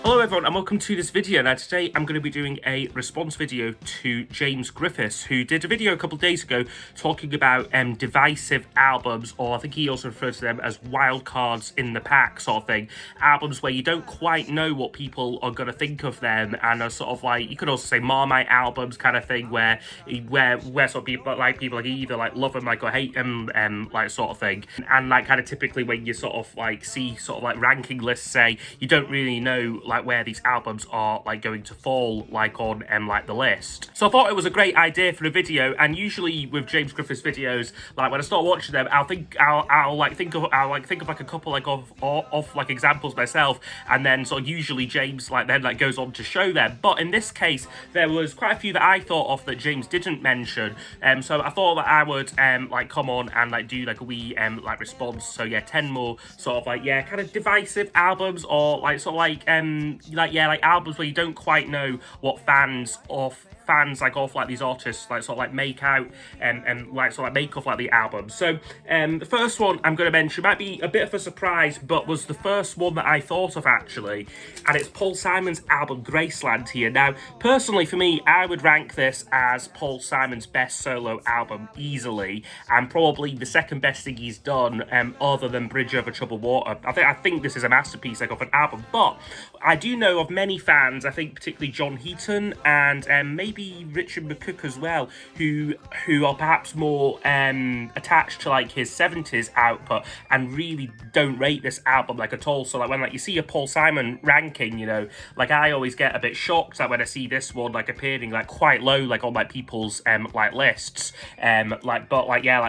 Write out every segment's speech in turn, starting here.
Hello everyone and welcome to this video. Now today I'm going to be doing a response video to James Griffiths, who did a video a couple of days ago talking about divisive albums, or I think he also referred to them as wild cards in the pack sort of thing. Albums where you don't quite know what people are going to think of them, and are sort of like, you could also say Marmite albums kind of thing, where sort of people like either like love them like or hate them, like sort of thing. And like kind of typically when you sort of like see sort of like ranking lists, say you don't really know like where these albums are like going to fall like on like the list. So I thought it was a great idea for a video, and usually with James Griffiths videos, like when I start watching them, I'll think of like a couple like of like examples myself, and then sort of usually James like then like goes on to show them. But in this case there was quite a few that I thought of that James didn't mention, so I thought that I would like come on and like do like a wee like response. So yeah, 10 more sort of like kind of divisive albums, or like sort of like albums where you don't quite know what fans like these artists like sort of like make out and like sort of like make of like the album. So the first one I'm going to mention might be a bit of a surprise, but was the first one that I thought of actually, and it's Paul Simon's album Graceland here. Now personally for me, I would rank this as Paul Simon's best solo album easily, and probably the second best thing he's done other than Bridge Over Troubled Water. I think this is a masterpiece like of an album, but I do know of many fans, I think particularly John Heaton and maybe Richard McCook as well, who are perhaps more attached to like his 70s output and really don't rate this album like at all. So like when like you see a Paul Simon ranking, you know, like I always get a bit shocked like when I see this one like appearing like quite low like on like people's like lists, but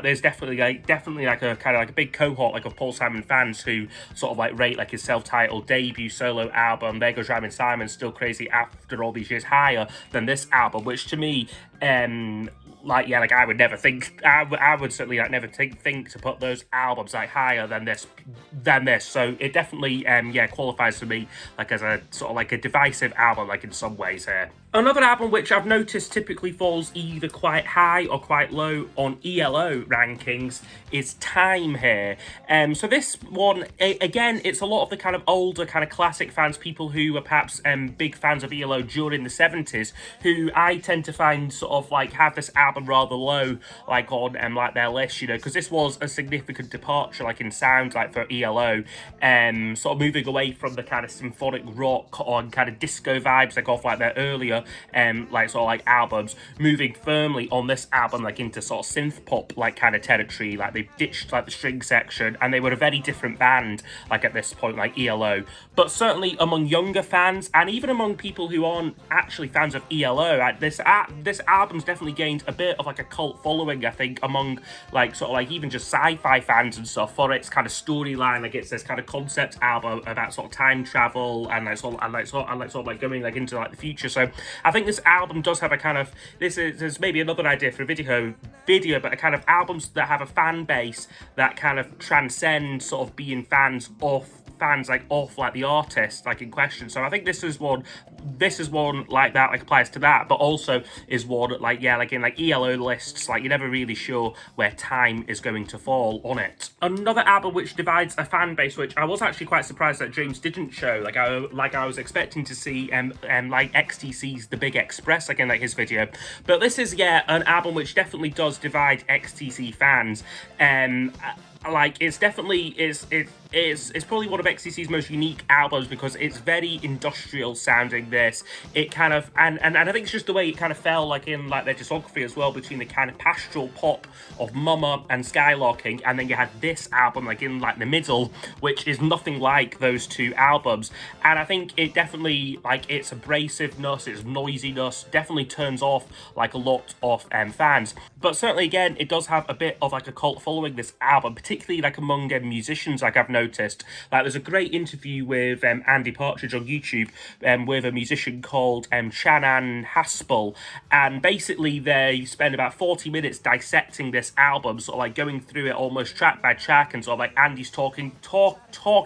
there's definitely like a kind of like a big cohort like of Paul Simon fans who sort of like rate like his self-titled debut solo album There Goes Rhymin' Simon, Still Crazy After All These Years higher than this album, which to me I would never think, I would certainly like never think to put those albums like higher than this. So it definitely qualifies for me like as a sort of like a divisive album like in some ways here. Another album which I've noticed typically falls either quite high or quite low on ELO rankings is Time here. So this one, again, it's a lot of the kind of older kind of classic fans, people who were perhaps big fans of ELO during the 70s, who I tend to find sort of like have this album rather low like on like their list, you know, because this was a significant departure like in sound like for ELO, sort of moving away from the kind of symphonic rock on kind of disco vibes like off like their earlier like sort of like albums, moving firmly on this album like into sort of synth pop like kind of territory. Like they ditched like the string section, and they were a very different band like at this point like ELO. But certainly among younger fans, and even among people who aren't actually fans of ELO, like this album's definitely gained a bit of like a cult following, I think, among like sort of like even just sci-fi fans and stuff, for its kind of storyline. Like it's this kind of concept album about sort of time travel and sort of like going like into like the future. So I think this album does have a kind of, there's maybe another idea for a video, but a kind of albums that have a fan base that kind of transcend sort of being fans of the artist like in question. So I think this is one like that like applies to that, but also is one like in like ELO lists, like you're never really sure where Time is going to fall on it. Another album which divides a fan base, which I was actually quite surprised that James didn't show, like I was expecting to see like XTC's The Big Express like in like his video, but this is an album which definitely does divide XTC fans. Like it's definitely it's probably one of XTC's most unique albums because it's very industrial sounding. This it kind of and I think it's just the way it kind of fell like in like their discography as well, between the kind of pastoral pop of Mama and Skylarking, and then you had this album like in like the middle, which is nothing like those two albums. And I think it definitely, like its abrasiveness, its noisiness definitely turns off like a lot of fans. But certainly again, it does have a bit of like a cult following, this album, particularly like among musicians. Like I've noticed, like there's a great interview with Andy Partridge on YouTube with a musician called Shannon Haspel, and basically they spend about 40 minutes dissecting this album, sort of like going through it almost track by track, and sort of like Andy's talking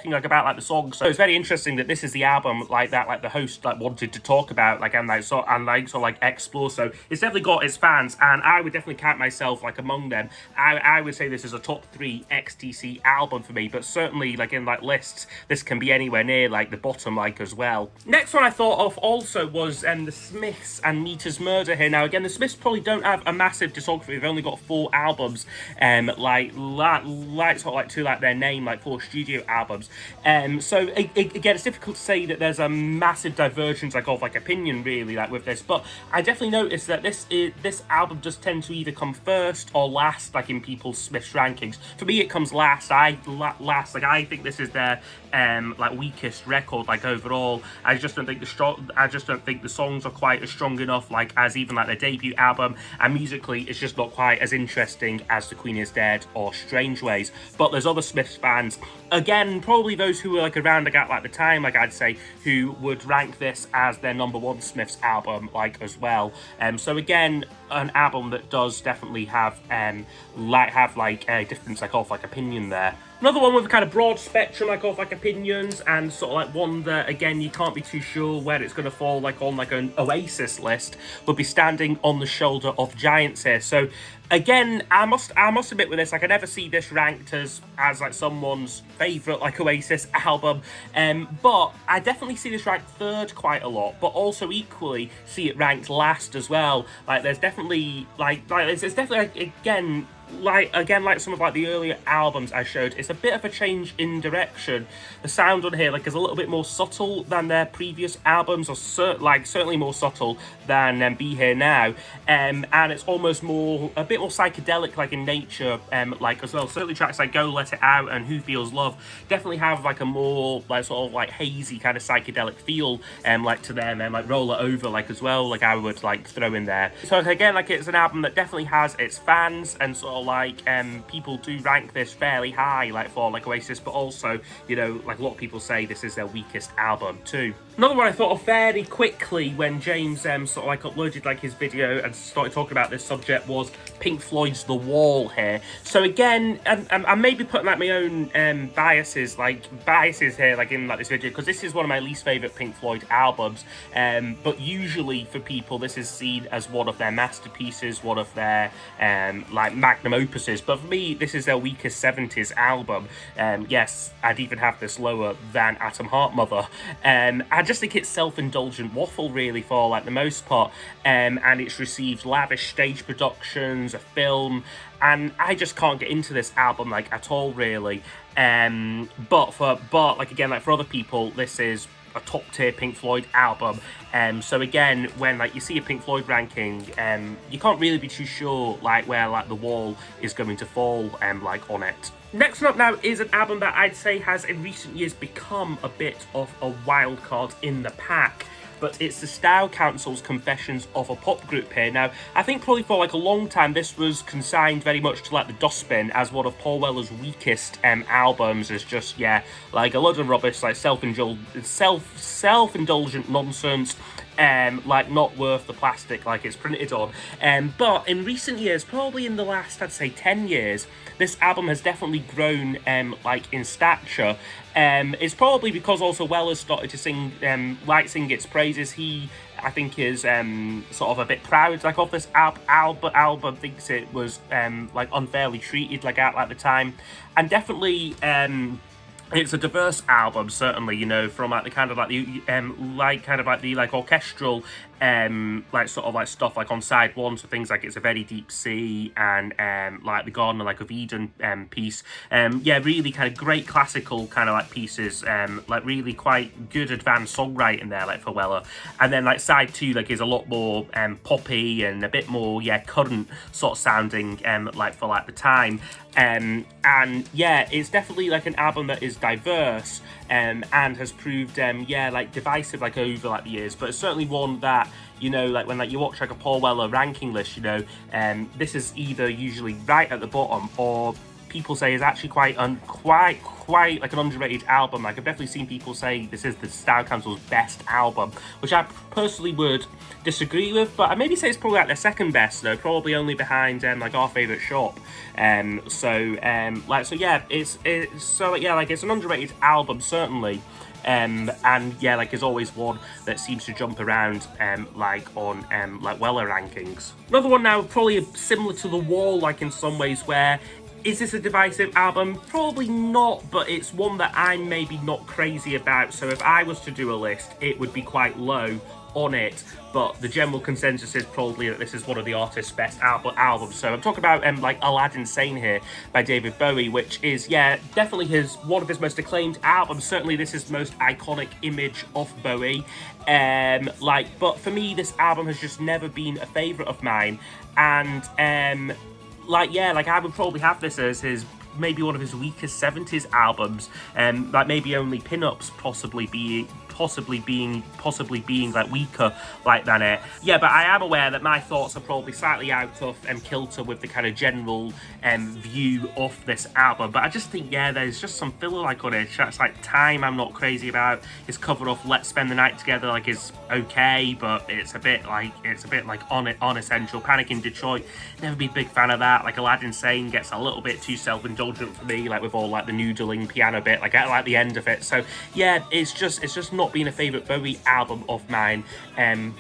like about like the songs. So it's very interesting that this is the album like that like the host like wanted to talk about like and sort of like explore. So it's definitely got its fans, and I would definitely count myself like among them. I would say this is a top 3 XTC album for me, but certainly like in like lists, this can be anywhere near like the bottom like as well. Next one I thought of also was the Smiths and Meter's Murder here. Now again, the Smiths probably don't have a massive discography. They've only got 4 albums, like sort of like to like their name, like 4 studio albums. So again, it's difficult to say that there's a massive divergence like of like opinion really like with this, but I definitely noticed that this album does tend to either come first or last like in people's Smiths rankings. For me, it comes last. Last. Like I think this is their like weakest record like overall. I just don't think the songs are quite as strong enough like as even like their debut album, and musically it's just not quite as interesting as The Queen Is Dead or Strange Ways. But there's other Smiths fans, again probably those who were like around like the time, like I'd say, who would rank this as their #1 Smiths album like as well. So again, an album that does definitely have like a difference like of like opinion there. Another one with a kind of broad spectrum like of like opinions, and sort of like one that again you can't be too sure where it's going to fall like on like an Oasis list, would be Standing on the Shoulder of Giants here. So again, I must admit with this, like I never see this ranked as like someone's favourite like Oasis album, but I definitely see this ranked third quite a lot, but also equally see it ranked last as well. Like there's definitely it's definitely like, again like some of like the earlier albums I showed, it's a bit of a change in direction. The sound on here like is a little bit more subtle than their previous albums, or certainly more subtle than Be Here Now, and it's almost a bit more psychedelic like in nature, like as well. Certainly tracks like Go Let It Out and Who Feels Love definitely have like a more like sort of like hazy kind of psychedelic feel like to them, and like Roll It Over like as well, like I would like throw in there. So again, like it's an album that definitely has its fans, and sort of like people do rank this fairly high like for like Oasis, but also, you know, like a lot of people say this is their weakest album too. Another one I thought of fairly quickly when James sort of like uploaded like his video and started talking about this subject was Pink Floyd's The Wall here. So again, I may be putting like my own biases here like in like this video, because this is one of my least favourite Pink Floyd albums, but usually for people this is seen as one of their masterpieces, one of their like magnum opuses, but for me this is their weakest 70s album. Yes, I'd even have this lower than Atom Heart Mother. I just think it's self-indulgent waffle really for like the most part, and it's received lavish stage productions, a film, and I just can't get into this album like at all really. But like again, like for other people this is a top tier Pink Floyd album. So again, when like you see a Pink Floyd ranking, you can't really be too sure like where like The Wall is going to fall like on it. Next one up now is an album that I'd say has in recent years become a bit of a wild card in the pack, but it's the Style Council's Confessions of a Pop Group here. Now, I think probably for like a long time this was consigned very much to like the dustbin as one of Paul Weller's weakest albums, as just, yeah, like a load of rubbish, like self-indulgent nonsense, like not worth the plastic like it's printed on. But in recent years, probably in the last I'd say 10 years, this album has definitely grown like in stature. It's probably because also Weller started to sing its praises. He, I think, is sort of a bit proud like of this album, thinks it was like unfairly treated like at the time, and definitely it's a diverse album, certainly, you know, from like the kind of like the orchestral like sort of like stuff like on side one, so things like It's a Very Deep Sea and like the Garden like of Eden piece, yeah, really kind of great classical kind of like pieces, like really quite good advanced songwriting there like for Weller. And then like side two like is a lot more poppy and a bit more, yeah, current sort of sounding like for like the time. And yeah, it's definitely like an album that is diverse and has proved yeah, like divisive like over like the years, but it's certainly one that, you know, like when like you watch like a Paul Weller ranking list, you know, this is either usually right at the bottom or people say is actually quite like an underrated album. Like I've definitely seen people say this is the Style Council's best album, which I personally would disagree with, but I maybe say it's probably like their second best though, probably only behind like Our Favourite Shop. So yeah, it's an underrated album certainly. And yeah, like is always one that seems to jump around like on like Weller rankings. Another one now probably similar to The Wall like in some ways, where Is this a Divisive album? Probably not, but it's one that I'm maybe not crazy about. So if I was to do a list, it would be quite low on it, but the general consensus is probably that this is one of the artist's best albums. So I'm talking about like Aladdin Sane here by David Bowie, which is, yeah, definitely one of his most acclaimed albums. Certainly this is the most iconic image of Bowie. But for me, this album has just never been a favourite of mine, and I would probably have this as his maybe one of his weakest 70s albums, like maybe only Pin-Ups possibly being like weaker like than it. Yeah, but I am aware that my thoughts are probably slightly out of kilter with the kind of general view of this album. But I just think, yeah, there's just some filler like on it. Tracks like Time I'm not crazy about. His cover of Let's Spend the Night Together like is okay, but it's a bit like unessential. Panic in Detroit, never been a big fan of that. Like Aladdin Sane gets a little bit too self-indulgent for me, like with all like the noodling piano bit, like I like the end of it. So yeah, it's just not been a favourite Bowie album of mine,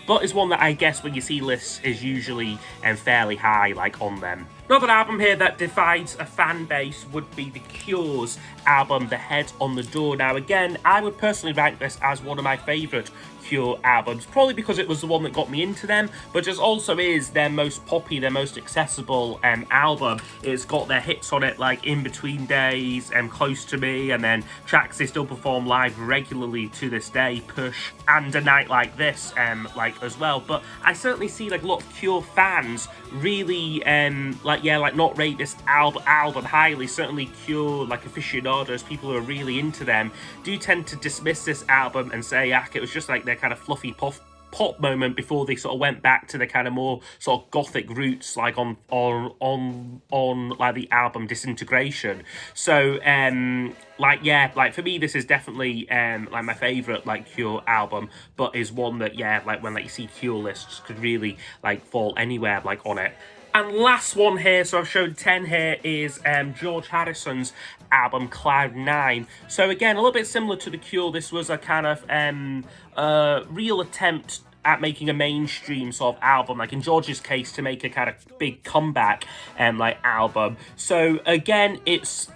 but it's one that I guess when you see lists is usually fairly high like on them. Another album here that divides a fan base would be The Cure's album, The Head on the Door. Now again, I would personally rank this as one of my favourite Cure albums, probably because it was the one that got me into them, but just also is their most poppy, their most accessible album. It's got their hits on it like In Between Days, Close to Me, and then tracks they still perform live regularly to this day, Push, and A Night Like This as well. But I certainly see like a lot of Cure fans really not rate this album highly. Certainly Cure, like aficionados, people who are really into them, do tend to dismiss this album and say, it was just like their kind of fluffy pop moment before they sort of went back to the kind of more sort of gothic roots, like on like the album Disintegration. So for me, this is definitely like my favorite like Cure album, but is one that when you see Cure lists could really like fall anywhere like on it. And last one here, so I've shown 10 here, is George Harrison's album Cloud 9. So again, a little bit similar to The Cure, this was a kind of real attempt at making a mainstream sort of album, like in George's case, to make a kind of big comeback album. So again, it's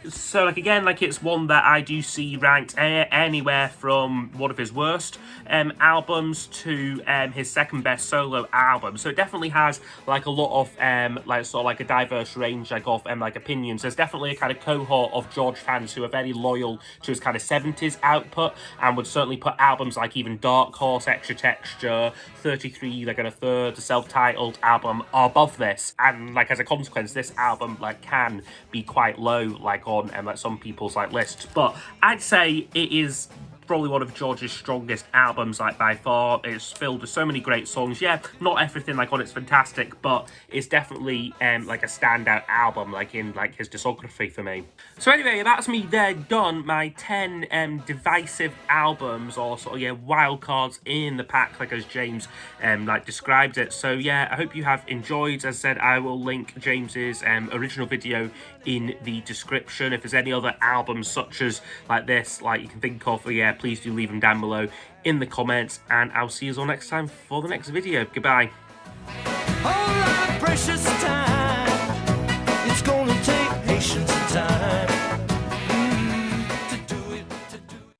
one that I do see ranked anywhere from one of his worst albums to his second best solo album. So it definitely has like a lot of a diverse range of opinions. There's definitely a kind of cohort of George fans who are very loyal to his kind of 70s output and would certainly put albums like even Dark Horse, Extra Texture, 33 like and a third, the self-titled album above this, and like as a consequence this album like can be quite low like on some people's like lists. But I'd say it is probably one of George's strongest albums like by far. It's filled with so many great songs. Yeah, not everything like on it's fantastic, but it's definitely like a standout album like in like his discography for me. So anyway, that's me there done, my 10 divisive albums, or sort of wild cards in the pack, like as James described it. So yeah, I hope you have enjoyed. As I said, I will link James's original video in the description. If there's any other albums such as like this like you can think of, please do leave them down below in the comments, and I'll see you all next time for the next video. Goodbye.